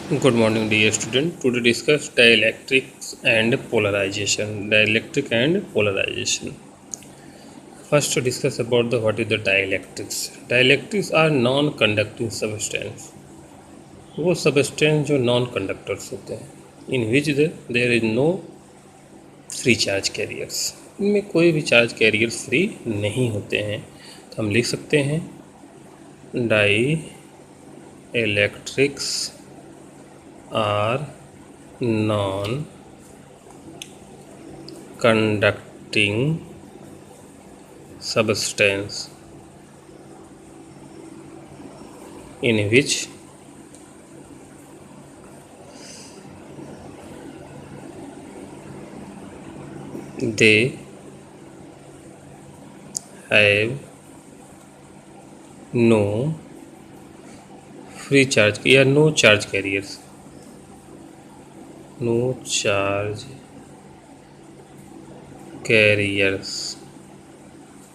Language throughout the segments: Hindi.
Good morning, dear student. Today discuss dielectrics and polarization. Dielectric and polarization. First, to discuss about the what is the dielectrics. Dielectrics are non-conducting substance. वो substance जो non-conductors होते हैं, in which there is no free charge carriers. इनमें कोई भी चार्ज कैरियर्स फ्री नहीं होते हैं, तो हम लिख सकते हैं dielectrics are non-conducting substance in which they have no free charge या no charge carriers. No charge carriers.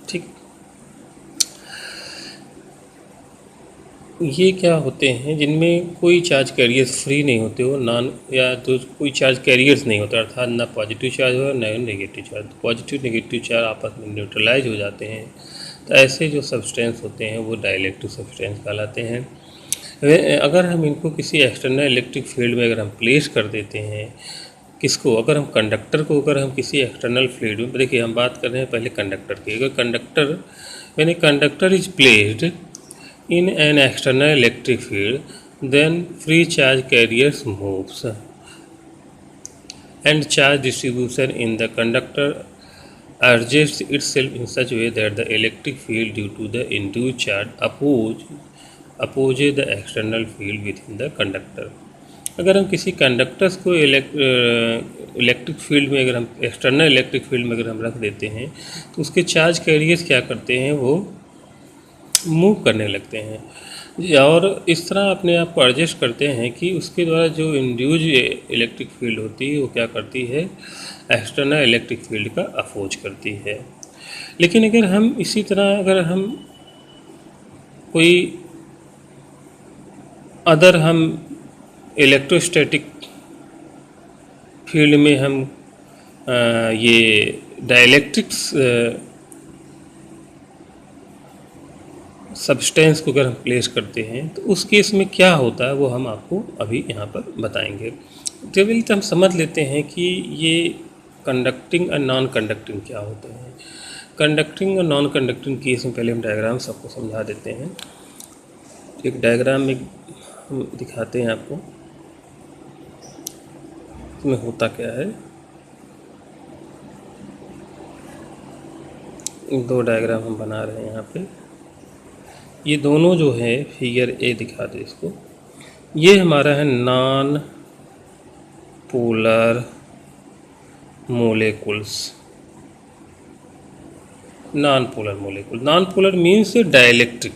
ठीक, ये क्या होते हैं जिनमें कोई चार्ज कैरियर्स फ्री नहीं होते हो, नॉन या तो कोई चार्ज कैरियर्स नहीं होता, अर्थात ना पॉजिटिव चार्ज हो ना negative charge. Positive negative charge आपस में न्यूट्रलाइज हो जाते हैं, तो ऐसे जो सब्सटेंस होते हैं वो डाइलेक्ट्रिक सब्सटेंस कहलाते हैं. अगर हम इनको किसी एक्सटर्नल इलेक्ट्रिक फील्ड में अगर हम प्लेस कर देते हैं, किसको, अगर हम कंडक्टर को अगर हम किसी एक्सटर्नल फील्ड में, देखिए हम बात कर रहे हैं पहले कंडक्टर की. अगर conductor when a conductor is placed in an external electric field, then free charge carriers moves and charge distribution in the conductor adjusts itself in such way that the electric field due to the induced charge opposes the external field within the conductor. अगर हम किसी कंडक्टर्स को इलेक्ट्रिक फील्ड में, अगर हम एक्सटर्नल इलेक्ट्रिक फील्ड में अगर हम रख देते हैं, तो उसके चार्ज कैरियर्स क्या करते हैं, वो मूव करने लगते हैं और इस तरह अपने आप को एडजस्ट करते हैं कि उसके द्वारा जो इंड्यूज इलेक्ट्रिक फील्ड होती है वो क्या करती है, एक्सटर्नल इलेक्ट्रिक फील्ड का अपोज करती है. लेकिन अगर हम इसी तरह अगर हम कोई अदर हम इलेक्ट्रोस्टैटिक फील्ड में हम ये डाइलेक्ट्रिक्स सब्सटेंस को अगर हम प्लेस करते हैं, तो उस केस में क्या होता है वो हम आपको अभी यहाँ पर बताएंगे. केवल हम समझ लेते हैं कि ये कंडक्टिंग और नॉन कंडक्टिंग क्या होते हैं. कंडक्टिंग और नॉन कंडक्टिंग केस में पहले हम डायग्राम सबको समझा देते हैं. एक डायग्राम में हम दिखाते हैं आपको इसमें होता क्या है. दो डायग्राम हम बना रहे हैं यहाँ पे. ये दोनों जो है फिगर ए दिखा दे इसको. ये हमारा है non polar molecules. Non polar molecule, non polar means dielectric.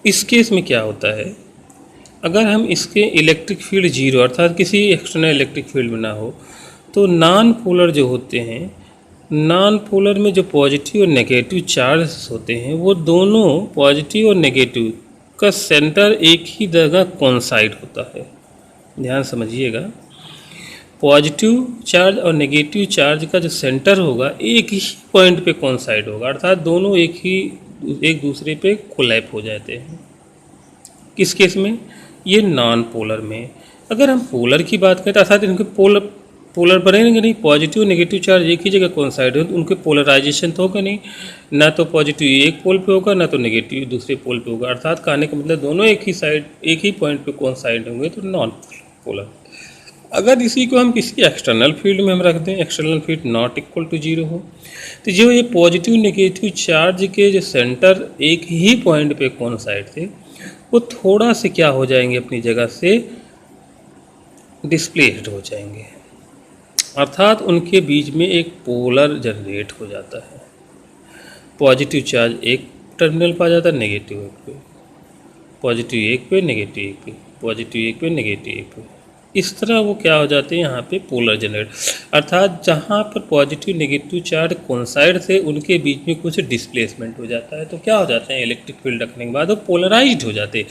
इस केस में क्या होता है, अगर हम इसके इलेक्ट्रिक फील्ड जीरो अर्थात किसी एक्सटर्नल इलेक्ट्रिक फील्ड में ना हो, तो नॉन पोलर जो होते हैं, नॉन पोलर में जो पॉजिटिव और नेगेटिव चार्ज होते हैं, वो दोनों पॉजिटिव और नेगेटिव का सेंटर एक ही जगह कोइंसाइड होता है. ध्यान समझिएगा, पॉजिटिव चार्ज और नेगेटिव चार्ज का जो सेंटर होगा एक ही पॉइंट पे कोइंसाइड होगा, अर्थात दोनों एक दूसरे पे कोलैप हो जाते हैं. किस केस में, ये नॉन पोलर में. अगर हम पोलर की बात करें, अर्थात इनके पोलर बनेंगे नहीं, पॉजिटिव नेगेटिव चार्ज एक ही जगह कोइंसाइड हो, तो उनके पोलराइजेशन तो होगा नहीं, ना तो पॉजिटिव एक पोल पे होगा ना तो नेगेटिव दूसरे पोल पे होगा. अर्थात कहने का मतलब दोनों एक ही पॉइंट पे कोइंसाइड होंगे, तो नॉन पोलर. अगर इसी को हम किसी एक्सटर्नल फील्ड में हम रख दें, external field not equal to zero हो, तो जो ये पॉजिटिव नेगेटिव चार्ज के जो सेंटर एक ही पॉइंट पे कोइंसाइड थे, वो थोड़ा से क्या हो जाएंगे, अपनी जगह से डिस्प्लेस्ड हो जाएंगे, अर्थात उनके बीच में एक पोलर जनरेट हो जाता है. पॉजिटिव चार्ज एक टर्मिनल पर आ जाता है, नेगेटिव एक पे, पॉजिटिव एक पे, नेगेटिव एक पे, पॉजिटिव एक पे, नेगेटिव एक पे. इस तरह वो क्या हो जाते हैं यहाँ पे पोलर जनरेट, अर्थात जहाँ पर पॉजिटिव नेगेटिव चार्ज कोइंसाइड थे उनके बीच में कुछ डिस्प्लेसमेंट हो जाता है, तो क्या हो जाते हैं इलेक्ट्रिक फील्ड रखने के बाद वो पोलराइज्ड हो जाते हैं,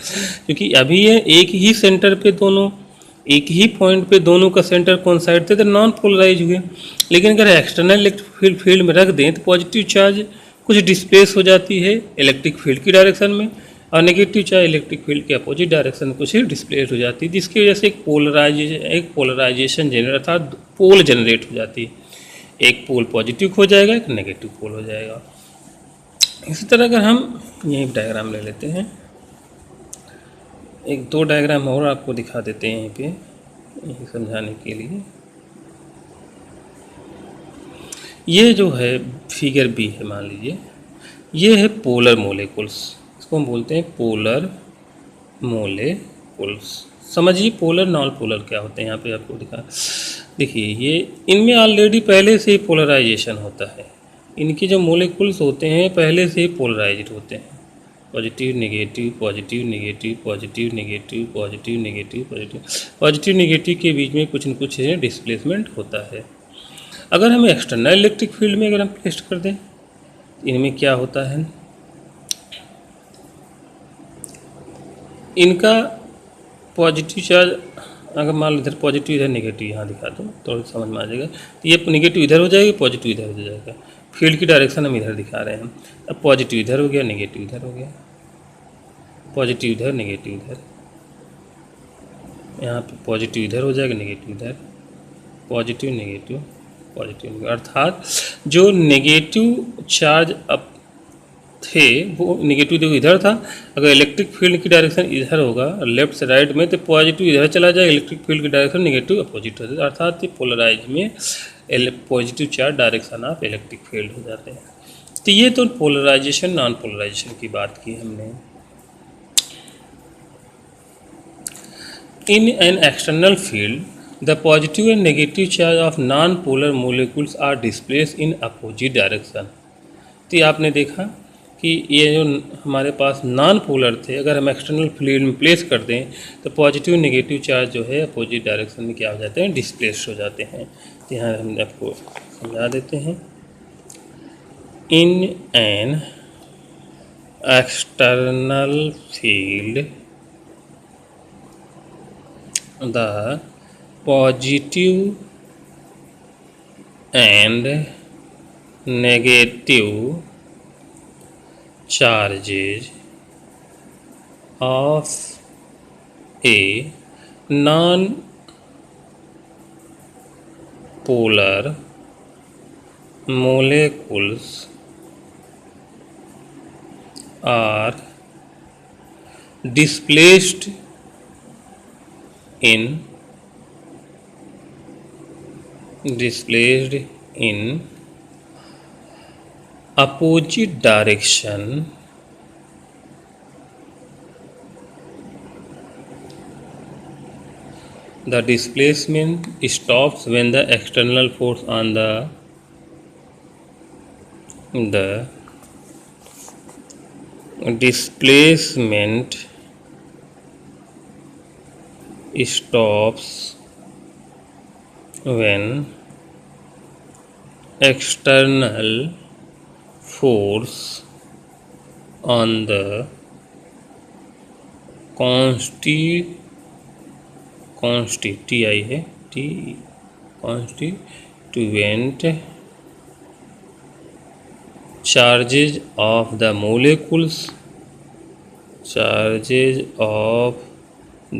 क्योंकि अभी ये एक ही सेंटर पे दोनों, एक ही पॉइंट पे दोनों का सेंटर कोइंसाइड थे तो नॉन पोलराइज हुए। लेकिन अगर एक्सटर्नल इलेक्ट्रिक फील्ड में रख दें तो पॉजिटिव चार्ज कुछ डिस्प्लेस हो जाती है इलेक्ट्रिक फील्ड की डायरेक्शन में, और नेगेटिव चार्ज इलेक्ट्रिक फील्ड के अपोजिट डायरेक्शन में कुछ डिस्प्लेस हो जाती है, जिसकी वजह से एक पोलराइजेशन जनरेट अर्थात पोल जनरेट हो जाती है। एक पोल पॉजिटिव हो जाएगा, एक नेगेटिव पोल हो जाएगा। इसी तरह अगर हम यही डायग्राम ले लेते हैं, एक दो डायग्राम और आपको दिखा देते हैं यहीं पे, यही समझाने के लिए। ये जो है फिगर बी है, मान लीजिए ये है पोलर मोलेकुल्स, इसको हम बोलते हैं पोलर मोलेकुल्स। समझिए पोलर नॉन पोलर क्या होते हैं, यहाँ पे आपको दिखा, देखिए ये इनमें ऑलरेडी पहले से ही पोलराइजेशन होता है, इनके जो मोलेकुल्स होते हैं पहले से ही पोलराइज्ड होते हैं, positive negative positive negative positive negative positive negative positive positive negative के बीच में कुछ न कुछ डिस्प्लेसमेंट होता है। अगर हम एक्सटर्नल इलेक्ट्रिक फील्ड में अगर हम प्लेस कर दें, इनमें क्या होता है, इनका पॉजिटिव चार्ज अगर मान लो इधर पॉजिटिव इधर नेगेटिव यहाँ दिखा दो तो समझ में आ जाएगा, तो ये नेगेटिव इधर हो जाएगा, पॉजिटिव इधर हो जाएगा, फील्ड की डायरेक्शन हम इधर दिखा रहे हैं। अब पॉजिटिव इधर हो गया, नेगेटिव इधर हो गया, पॉजिटिव इधर नेगेटिव इधर, यहाँ पे पॉजिटिव इधर हो जाएगा, नेगेटिव इधर, पॉजिटिव नेगेटिव पॉजिटिव, अर्थात जो नेगेटिव चार्ज अब थे वो नेगेटिव देखो इधर था, अगर इलेक्ट्रिक फील्ड की डायरेक्शन इधर होगा लेफ्ट से राइट में तो पॉजिटिव इधर चला जाएगा, इलेक्ट्रिक फील्ड की डायरेक्शन नेगेटिव अपोजिट हो जाता है, अर्थात ये पोलराइज में positive charge direction of electric field हो जाते हैं। तो ये तो पोलराइजेशन नॉन पोलराइजेशन की बात की हमने। In an external field the positive and negative charge of non polar molecules are displace in opposite direction. तो आपने देखा कि ये जो हमारे पास नॉन पोलर थे अगर हम एक्सटर्नल फील्ड में प्लेस कर दें तो पॉजिटिव नेगेटिव चार्ज जो है अपोजिट डायरेक्शन में क्या हो जाते हैं, डिस्प्लेस हो जाते हैं। तो यहाँ हम आपको समझा देते हैं, इन an external field the positive and negative charges of a non-polar molecules are displaced in opposite direction the displacement stops when the external force on the displacement stops when external force on the constituent charges of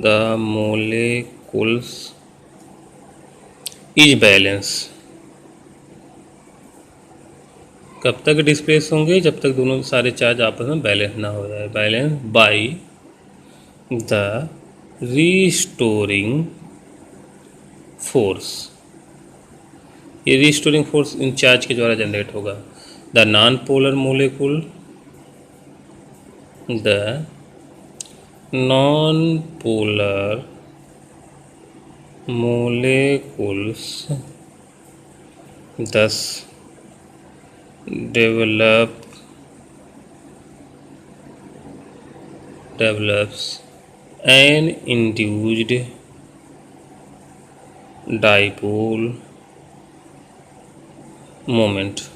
the molecules is balance। कब तक डिस्प्लेस होंगे, जब तक दोनों सारे चार्ज आपस में बैलेंस ना हो जाए। Balance by the restoring force, ये रीस्टोरिंग फोर्स इन चार्ज के द्वारा जनरेट होगा। The non polar molecule molecules thus develops an induced dipole moment.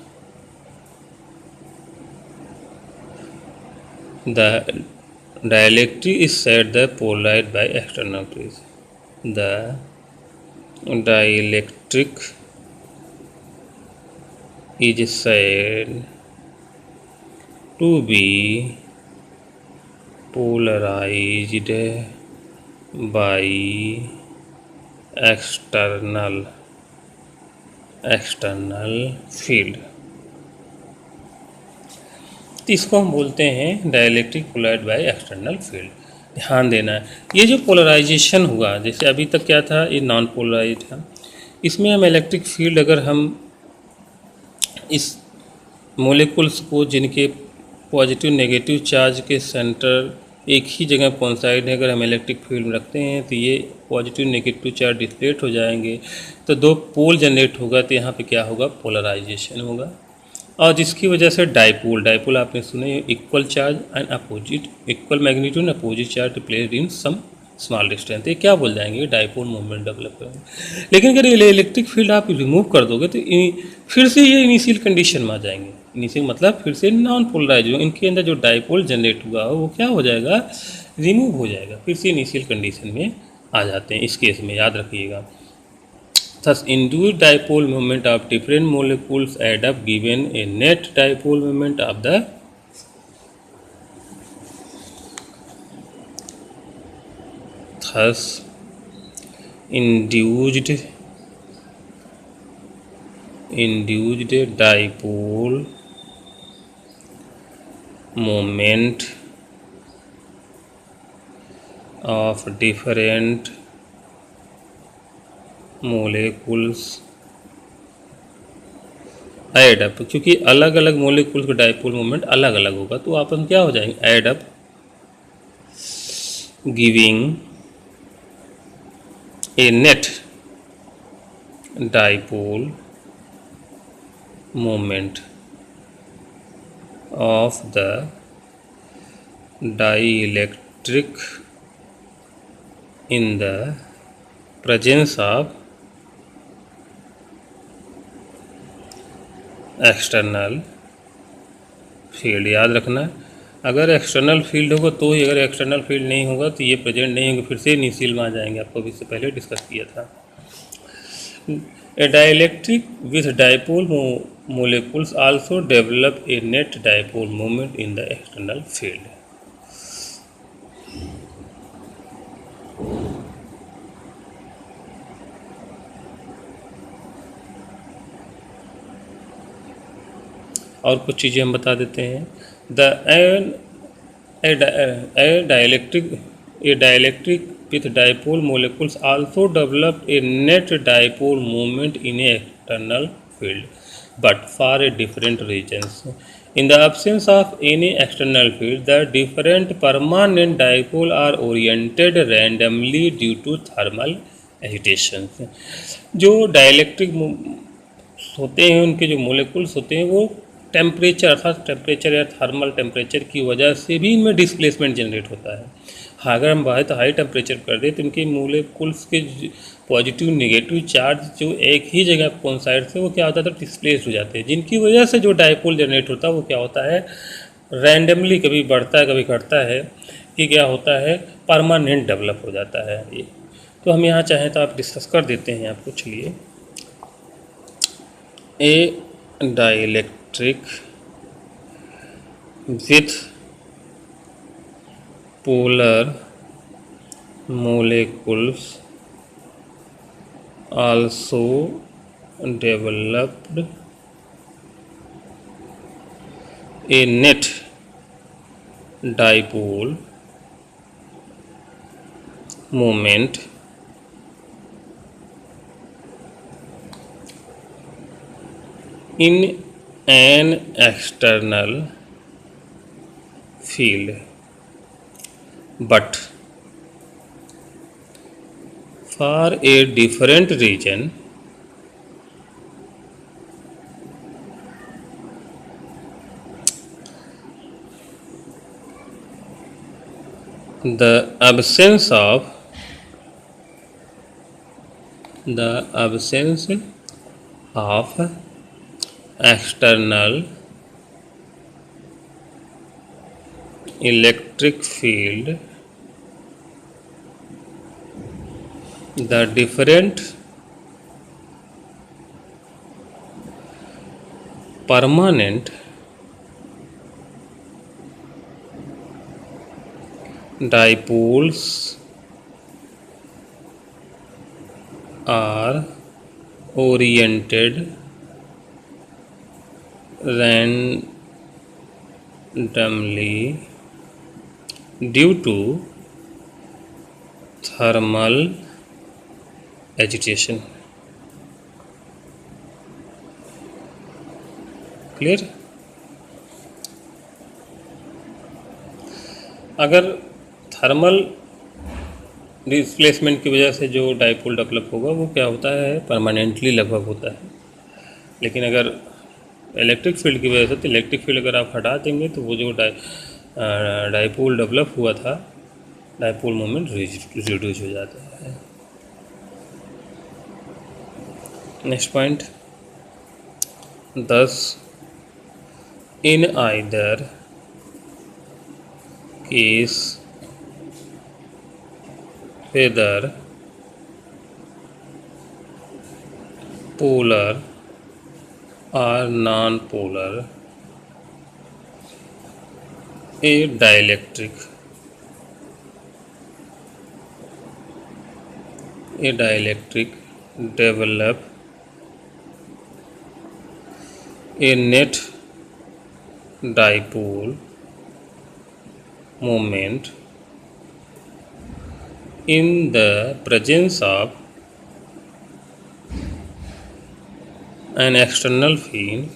The dielectric is said the polarized by external phase. The dielectric is said to be polarized by external field. तो इसको हम बोलते हैं dielectric polarized by external field. ध्यान देना है, ये जो पोलराइजेशन हुआ, जैसे अभी तक क्या था, ये नॉन पोलराइज था, इसमें हम इलेक्ट्रिक फील्ड अगर हम इस मोलिकुल्स को जिनके पॉजिटिव नेगेटिव चार्ज के सेंटर एक ही जगह कोइंसाइड है, अगर हम इलेक्ट्रिक फील्ड में रखते हैं तो ये पॉजिटिव नेगेटिव चार्ज डिस्प्लेट हो जाएंगे, तो दो पोल जनरेट होगा, तो यहाँ पे क्या होगा, पोलराइजेशन होगा। और जिसकी वजह से डाइपोल आपने सुने, equal charge and opposite, equal magnitude and opposite charge placed in some small distance, ये क्या बोल जाएंगे, डाइपोल मूवमेंट डेवलप करेंगे। लेकिन अगर इलेक्ट्रिक फील्ड आप रिमूव कर दोगे तो फिर से ये इनिशियल कंडीशन में आ जाएंगे। इनिशियल मतलब फिर से नॉन पोलराइज हो, इनके अंदर जो डाइपोल जनरेट हुआ हो वो क्या हो जाएगा, रिमूव हो जाएगा, फिर से इनिशियल कंडीशन में आ जाते हैं। इस केस में याद रखिएगा, thus induced dipole moment of different molecules add up given a net dipole moment of the thus induced dipole moment of different molecules add up, क्योंकि अलग अलग मोलिकुल्स का डाइपोल मोमेंट अलग अलग होगा, तो आप हम क्या हो जाएंगे, add up giving a net dipole moment of the dielectric in the presence of external field. याद रखना, अगर एक्सटर्नल फील्ड होगा तो ही, अगर एक्सटर्नल फील्ड नहीं होगा तो ये प्रेजेंट नहीं होंगे, फिर से इनिशियल में आ जाएंगे, आपको अभी इससे पहले डिस्कस किया था। A dielectric with dipole molecules also develop a net dipole moment in the external field. और कुछ चीज़ें हम बता देते हैं। Dielectric with dipole molecules also develop a net dipole movement in a external field but for a different reasons. In the absence of any external field the different permanent dipole are oriented randomly due to thermal agitation. जो डाइलेक्ट्रिक होते हैं, उनके जो मोलिकुल्स होते हैं वो टेम्परेचर, अर्थात टेम्परेचर या थर्मल टेम्परेचर की वजह से भी इनमें डिस्प्लेसमेंट जनरेट होता है। हाँ, अगर हम बाहर तो हाई टेम्परेचर कर दें तो इनके मोलिकुल्स के पॉजिटिव नेगेटिव चार्ज जो एक ही जगह कोइंसाइड से वो क्या होता है, तो डिस्प्लेस हो जाते हैं, जिनकी वजह से जो डाइपोल जनरेट होता है वो क्या होता है, रैंडमली कभी बढ़ता है कभी घटता है, कि क्या होता है, परमानेंट डेवलप हो जाता है। ये तो हम यहाँ चाहें तो आप डिस्कस कर देते हैं आपको। चलिए, ए dielectric with polar molecules also developed a net dipole moment in an external field, but for a different region the absence of the absence of external electric field, the different permanent dipoles are oriented randomly due to thermal agitation. Clear? अगर थर्मल डिस्प्लेसमेंट की वजह से जो डाइपोल डेवलप होगा वो क्या होता है, परमानेंटली लगभग होता है। लेकिन अगर इलेक्ट्रिक फील्ड की वजह से, तो इलेक्ट्रिक फील्ड अगर आप हटा देंगे तो वो जो डाइपोल डेवलप हुआ था, डाइपोल मोमेंट रिड्यूस हो जाता है। Next point, thus in either case whether polar or non-polar, a dielectric develop a net dipole moment in the presence of an external field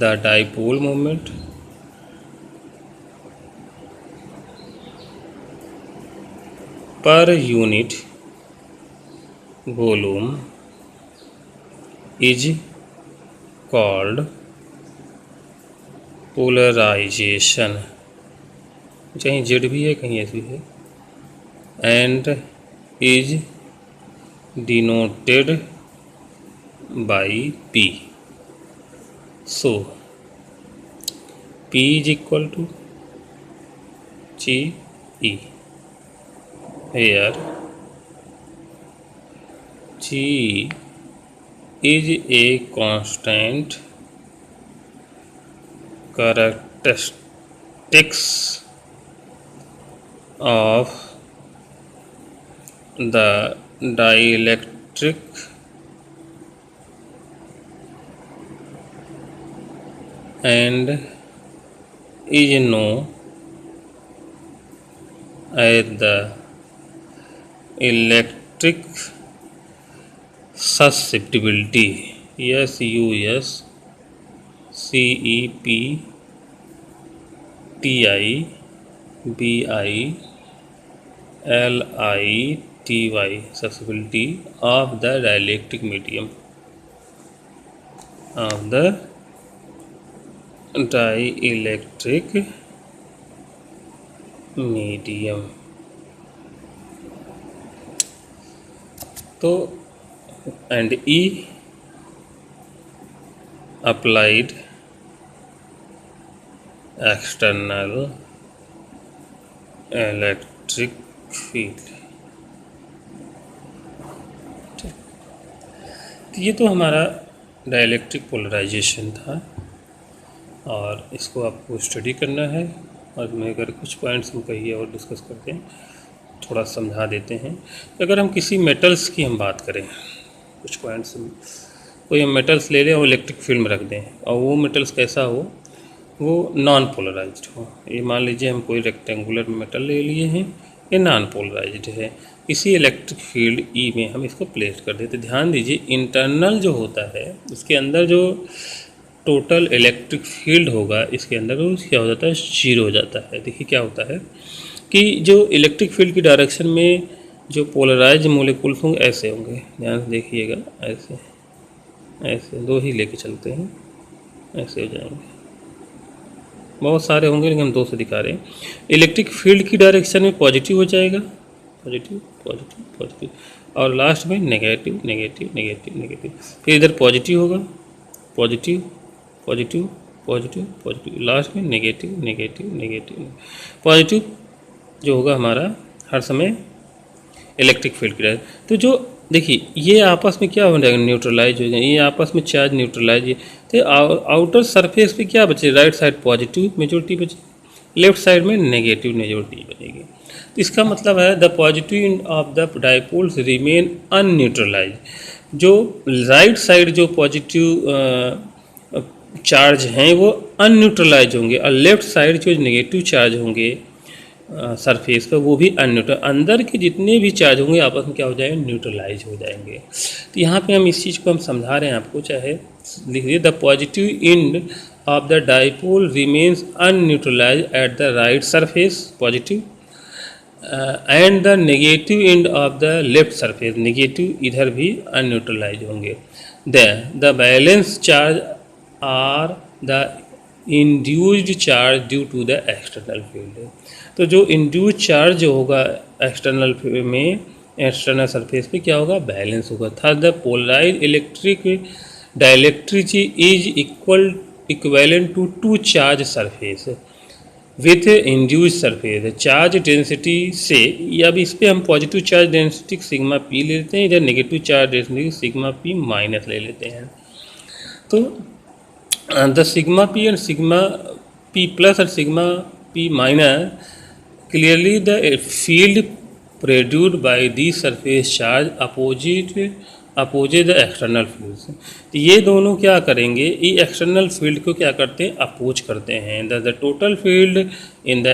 the dipole moment per unit volume is called polarization, कहीं जेड भी है कहीं एस भी है, and is denoted by P. So P is equal to GE. Here G is a constant characteristics of the dielectric and is known as the electric susceptibility. susceptibility susceptibility of the dielectric medium, तो and E applied external electric field। तो ये तो हमारा डाइलेक्ट्रिक पोलराइजेशन था और इसको आपको स्टडी करना है। और मैं अगर कुछ पॉइंट्स हम कहिए और डिस्कस करते हैं, थोड़ा समझा देते हैं। अगर हम किसी मेटल्स की हम बात करें, कुछ पॉइंट्स, कोई हम मेटल्स ले लें और इलेक्ट्रिक फील्ड में रख दें, और वो मेटल्स कैसा हो, वो नॉन पोलराइज्ड हो। ये मान लीजिए हम कोई रेक्टेंगुलर मेटल ले लिए हैं, ये नॉन पोलराइज्ड है, इसी इलेक्ट्रिक फील्ड ई में हम इसको प्लेस कर देते। ध्यान दीजिए, इंटरनल जो होता है उसके अंदर जो टोटल इलेक्ट्रिक फील्ड होगा, इसके अंदर वो क्या हो जाता है, जीरो हो जाता है। देखिए क्या होता है कि जो इलेक्ट्रिक फील्ड की डायरेक्शन में जो पोलराइज मोलिकुल्स होंगे ऐसे होंगे, ध्यान से देखिएगा, ऐसे ऐसे दो ही लेके चलते हैं, ऐसे हो जाएंगे। बहुत सारे होंगे लेकिन हम 2 से दिखा रहे हैं। इलेक्ट्रिक फील्ड की डायरेक्शन में पॉजिटिव हो जाएगा, पॉजिटिव पॉजिटिव पॉजिटिव, और लास्ट में नेगेटिव नेगेटिव नेगेटिव नेगेटिव। फिर इधर पॉजिटिव होगा, positive positive positive positive, last में नेगेटिव नेगेटिव नेगेटिव। पॉजिटिव जो होगा हमारा हर समय इलेक्ट्रिक फील्ड की डायरेक्शन। तो जो देखिए ये आपस में क्या हो जाएगा, न्यूट्रलाइज हो जाएगा, ये आपस में चार्ज न्यूट्रलाइज। तो आउटर सरफेस पे क्या बचे, राइट साइड पॉजिटिव मेजोरिटी बचे, लेफ्ट साइड में नेगेटिव मेजोरिटी बनेगी। तो इसका मतलब है the positive end of the dipoles remain unneutralize. जो राइट साइड जो पॉजिटिव चार्ज हैं वो अनन्यूट्रलाइज होंगे, और लेफ्ट साइड जो नेगेटिव चार्ज होंगे सरफेस पर वो भी अनन्यूट्रल, अंदर के जितने भी चार्ज होंगे आपस में क्या हो जाएंगे, न्यूट्रलाइज हो जाएंगे। तो यहाँ पे हम इस चीज़ को हम समझा रहे हैं आपको, चाहे लिखिए the positive end of the dipole remains unneutralise at the right surface positive, and the negative end of the left surface negative इधर भी अनन्यूट्रलाइज होंगे। The balance charge are the induced charge due to the external field. तो जो इंड्यूस चार्ज जो होगा एक्सटर्नल में, एक्सटर्नल सरफेस पे क्या होगा, बैलेंस होगा। था the polarise electric dielectricity is equivalent to 2 charge surface with induce surface. Charge density से, या अब इस पर हम positive charge density sigma P ले लेते हैं, इधर negative charge density sigma P minus ले लेते हैं। तो the sigma P and sigma P plus और sigma P minus clearly the field produced by these surface charge oppose the external fields। तो ये दोनों क्या करेंगे, ये एक्सटर्नल फील्ड को क्या करते हैं, अपोज करते हैं। The total field in the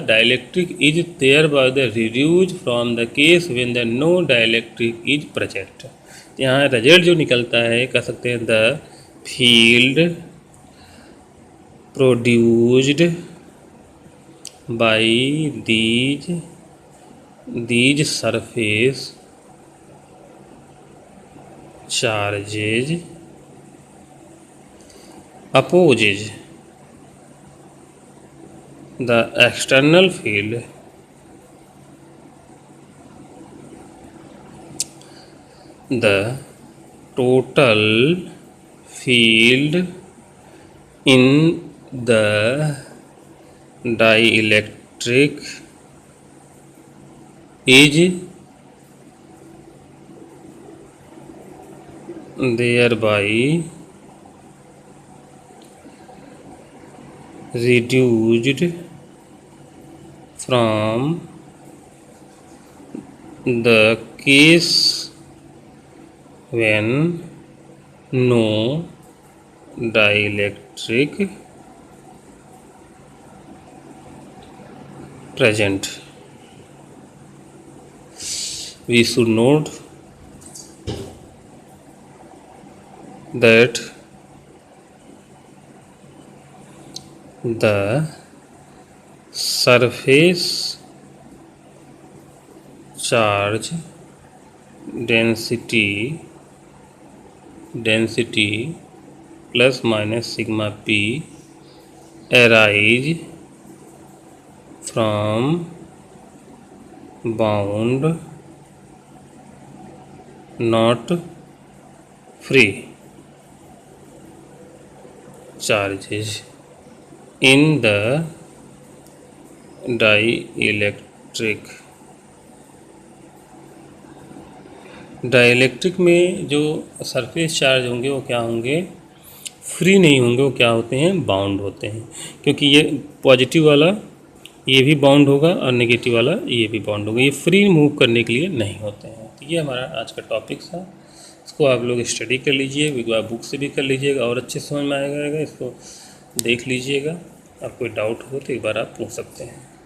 dielectric is there by the reduce from the case when the no dielectric is present. यहाँ रिजल्ट जो निकलता है कह सकते हैं the field produced by these surface charges opposes the external field the total field in the dielectric is thereby reduced from the case when no dielectric present। We should note that the surface charge density plus minus sigma p arise from bound not free charges in the dielectric। Dielectric में जो सरफेस चार्ज होंगे वो क्या होंगे, फ्री नहीं होंगे, वो क्या होते हैं, बाउंड होते हैं। क्योंकि ये पॉजिटिव वाला ये भी बाउंड होगा और नेगेटिव वाला ये भी बाउंड होगा, ये फ्री मूव करने के लिए नहीं होते हैं। तो ये हमारा आज का टॉपिक था, इसको आप लोग स्टडी कर लीजिए, बुक से भी कर लीजिएगा और अच्छे समझ में आएगा, इसको देख लीजिएगा। आप कोई डाउट हो तो एक बार आप पूछ सकते हैं।